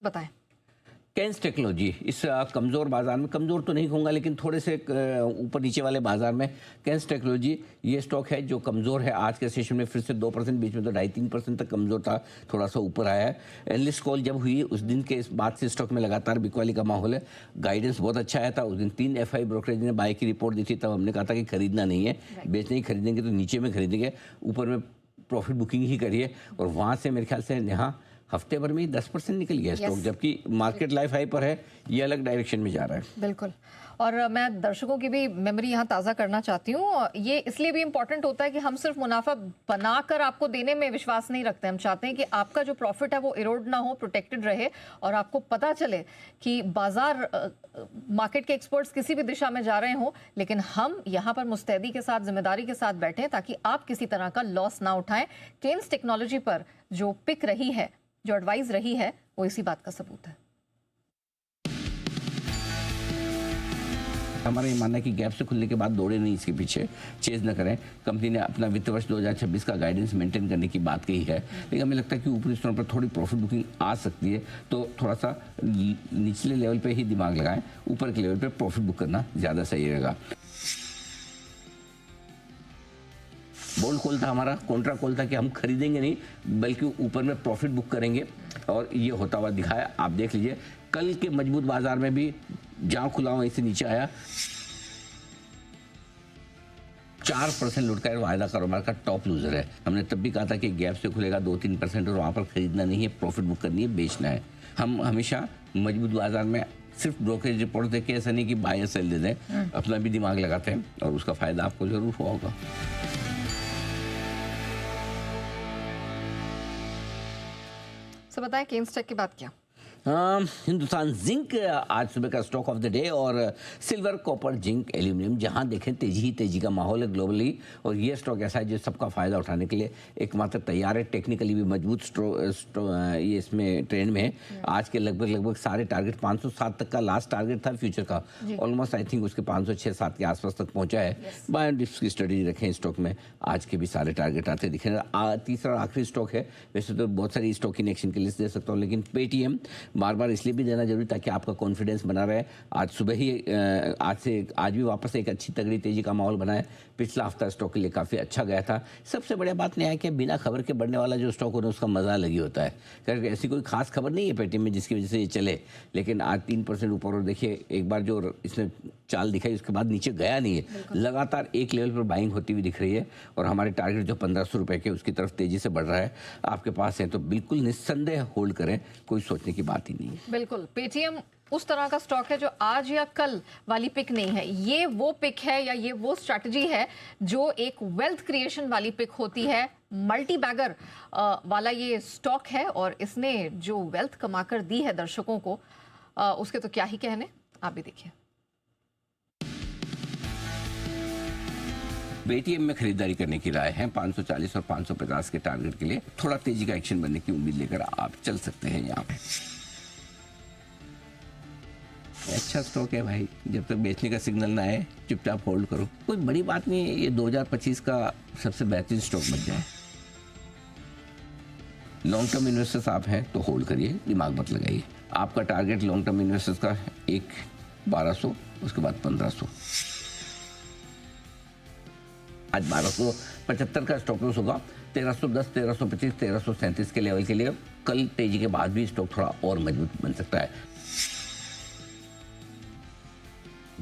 बताएं। Cans technology इस कमज़ोर बाजार में, कमज़ोर तो नहीं कहूँगा लेकिन थोड़े से ऊपर नीचे वाले बाजार में कैंस टेक्नोलॉजी ये स्टॉक है जो कमज़ोर है। आज के सेशन में फिर से 2%, बीच में तो 2.5-3% तक कमज़ोर था, थोड़ा सा ऊपर आया है। एनालिस्ट कॉल जब हुई उस दिन के इस बाद से स्टॉक में लगातार बिकवाली का माहौल है। गाइडेंस बहुत अच्छा आया था। उस दिन 3 एफआई ब्रोकरेज ने बाय की रिपोर्ट दी थी, तब हमने कहा था कि खरीदना नहीं है, बेचने ही खरीदेंगे तो नीचे में खरीदेंगे, ऊपर में प्रॉफिट बुकिंग ही करिए। और वहाँ से मेरे ख्याल से यहाँ हफ्ते भर में ही 10% निकल गया स्टॉक, जबकि मार्केट लाइफ हाई पर है, ये अलग डायरेक्शन में जा रहा है। बिल्कुल। और मैं दर्शकों की भी मेमोरी यहाँ ताज़ा करना चाहती हूँ। ये इसलिए भी इम्पोर्टेंट होता है कि हम सिर्फ मुनाफा बनाकर आपको देने में विश्वास नहीं रखते। हम चाहते हैं कि आपका जो प्रॉफिट है वो इरोड ना हो, प्रोटेक्टेड रहे, और आपको पता चले कि बाजार मार्केट के एक्सपर्ट्स किसी भी दिशा में जा रहे हों, लेकिन हम यहाँ पर मुस्तैदी के साथ, जिम्मेदारी के साथ बैठें ताकि आप किसी तरह का लॉस ना उठाएं। केन्स टेक्नोलॉजी पर जो पिक रही है, जो एडवाइस रही है, वो इसी बात का सबूत है। हमारा ये मानना है कि गैप से खुलने के बाद दौड़े नहीं, इसके पीछे चेज न करें। कंपनी ने अपना वित्त वर्ष 2026 का गाइडेंस मेंटेन करने की बात कही है, लेकिन हमें लगता है कि ऊपरी स्तर पर थोड़ी प्रॉफिट बुकिंग आ सकती है, तो थोड़ा सा निचले लेवल पे ही दिमाग लगाएं, ऊपर के लेवल पे प्रॉफिट बुक करना ज़्यादा सही रहेगा। बोल्ड कॉल था हमारा, कॉन्ट्रा कॉल था कि हम खरीदेंगे नहीं बल्कि ऊपर में प्रॉफिट बुक करेंगे, और ये होता हुआ दिखाया। आप देख लीजिए कल के मजबूत बाजार में भी जहां खुला वहीं से नीचे आया, 4% लुढ़का है। वायदा कारोबार का टॉप लूजर है। हमने तब भी कहा था कि गैप से खुलेगा 2-3% और वहां पर खरीदना नहीं है, प्रॉफिट बुक करनी है, बेचना है। हम हमेशा मजबूत बाजार में सिर्फ ब्रोकरेज रिपोर्ट देख के ऐसा नहीं कि बाय या सेल दे दें, अपना भी दिमाग लगाते हैं और उसका फायदा आपको जरूर हुआ होगा। तो बताएं केन्स टेक की बात क्या? हिंदुस्तान जिंक आज सुबह का स्टॉक ऑफ द डे, और सिल्वर, कॉपर, जिंक, एल्यूमिनियम, जहां देखें तेजी का माहौल है ग्लोबली, और ये स्टॉक ऐसा है जो सबका फायदा उठाने के लिए एकमात्र तैयार है। टेक्निकली भी मजबूत ये इसमें ट्रेंड में है। आज के लगभग सारे टारगेट 507 तक का लास्ट टारगेट था फ्यूचर का, ऑलमोस्ट आई थिंक उसके 506-7 के आसपास तक पहुंचा है। बाय एंड डिप्स की स्ट्रेटेजी रखें स्टॉक में, आज के भी सारे टारगेट आते दिखे। तीसरा आखिरी स्टॉक है, वैसे तो बहुत सारी स्टॉक इन एक्शन की लिस्ट दे सकता हूँ, लेकिन पेटीएम बार बार इसलिए भी देना जरूरी ताकि आपका कॉन्फिडेंस बना रहे। आज सुबह ही आज भी वापस एक अच्छी तगड़ी तेजी का माहौल बना है। पिछला हफ्ता स्टॉक के लिए काफ़ी अच्छा गया था। सबसे बढ़िया बात नहीं है कि बिना खबर के बढ़ने वाला जो स्टॉक होता है उसका मजा अलग ही होता है। क्योंकि ऐसी कोई खास खबर नहीं है पेटीएम में जिसकी वजह से ये चले, लेकिन आज 3% ऊपर, और देखिए एक बार जो इसने चाल दिखाई उसके बाद नीचे गया नहीं है, लगातार एक लेवल पर बाइंग होती हुई दिख रही है, और हमारे टारगेट जो 1500 रुपये के उसकी तरफ तेजी से बढ़ रहा है। आपके पास है तो बिल्कुल निस्संदेह होल्ड करें, कोई सोचने की बात ही नहीं है। बिल्कुल, पेटीएम उस तरह का स्टॉक है जो आज या कल वाली पिक नहीं है। ये वो पिक है या ये वो स्ट्रैटेजी है जो एक वेल्थ क्रिएशन वाली पिक होती है। मल्टी बैगर वाला ये स्टॉक है, और इसने जो वेल्थ कमाकर दी है दर्शकों को, उसके तो क्या ही कहने। आप भी देखिए। पेटीएम में खरीदारी करने की राय है। 540 और 550 के टारगेट के लिए थोड़ा तेजी का एक्शन बनने की उम्मीद लेकर आप चल सकते हैं यहाँ पे। अच्छा स्टॉक है भाई, जब तक बेचने का सिग्नल ना आए चुपचाप होल्ड करो, कोई बड़ी बात नहीं है। ये 2025 का सबसे बेहतरीन स्टॉक बन जाए। लॉन्ग टर्म इन्वेस्टर्स आप हैं तो होल्ड करिए, दिमाग मत लगाइए। आपका टारगेट लॉन्ग टर्म इन्वेस्टर्स का 1200, उसके बाद 1500। आज 1275 का स्टॉप लॉस होगा। 1310, 1325, 1337 के लेवल के लिए कल तेजी के बाद भी स्टॉक थोड़ा और मजबूत बन सकता है।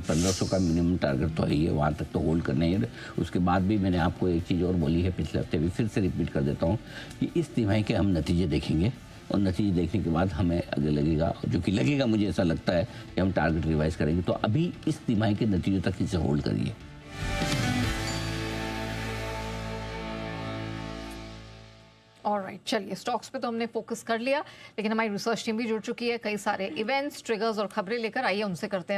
1500 का मिनिमम टारगेट तो है ही है, वहाँ तक तो होल्ड करना ही है। उसके बाद भी मैंने आपको एक चीज़ और बोली है पिछले हफ्ते भी, फिर से रिपीट कर देता हूँ कि इस तिमाही के हम नतीजे देखेंगे, और नतीजे देखने के बाद हमें अगर लगेगा, जो कि लगेगा मुझे ऐसा लगता है कि हम टारगेट रिवाइज करेंगे। तो अभी इस तिमाही के नतीजों तक इसे होल्ड करिए। ऑलराइट, चलिए स्टॉक्स पे तो हमने फोकस कर लिया, लेकिन हमारी रिसर्च टीम भी जुड़ चुकी है कई सारे इवेंट्स, ट्रिगर्स और खबरें लेकर। आइए उनसे करते हैं